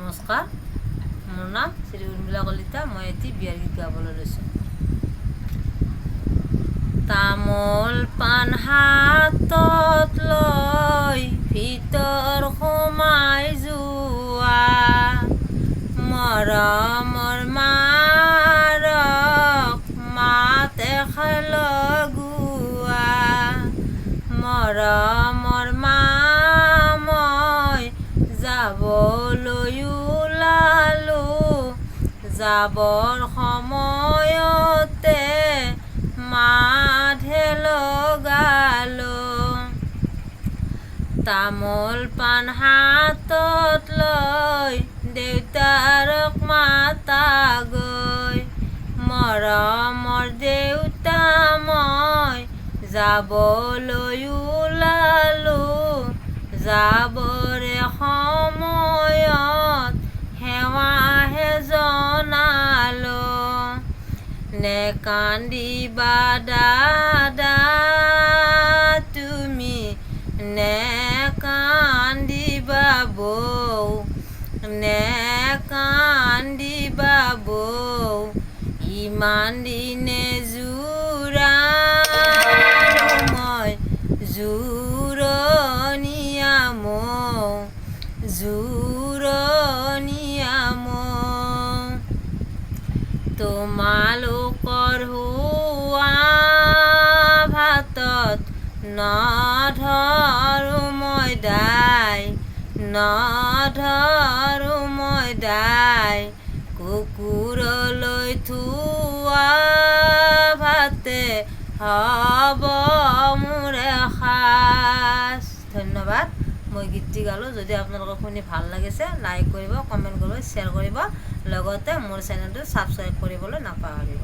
নমস্কাৰ, মোৰ নাম শ্ৰী উৰ্মিলা কলিতা। মই এটি বিয়াৰ গীত গাবলৈ লৈছোঁ। তামোল পাণ হাতত লৈ ভিতৰ সোমাই যোৱা, মৰমৰ মাৰক মাত এষাৰ লগোৱা, মৰমৰ মা মই যাবলৈ ওলালোঁ, যাবৰ সময়তে মাতহে লগালোঁ। তামোল পাণ হাতত লৈ দেউতাৰক মাতা গৈ, মৰমৰ দেউতা মই যাবলৈ ওলালোঁ, যাবৰে সময়ত সেৱাহে জনালোঁ। নেকান্দিবা দাদা তুমি, নেকান্দিবা বৌ, নেকান্দিবা বৌ, ইমান দিনে জোৰালো মই জোৰণীয়া মৌ, জোৰণীয়া মৌ। তোমালোকৰ হোৱা ভাতত নধৰোঁ মই দাই, নধৰোঁ মই দাই, কুকুৰলৈ থোৱা ভাতে হ'ব মোৰ এসাঁজ। ধন্যবাদ। মই গীতটি গালোঁ। যদি আপোনালোকক শুনি ভাল লাগিছে, লাইক কৰিব, কমেণ্ট কৰিব, শ্বেয়াৰ কৰিব, লগতে মোৰ চেনেলটো ছাবস্ক্ৰাইব কৰিবলৈ নাপাহৰিব।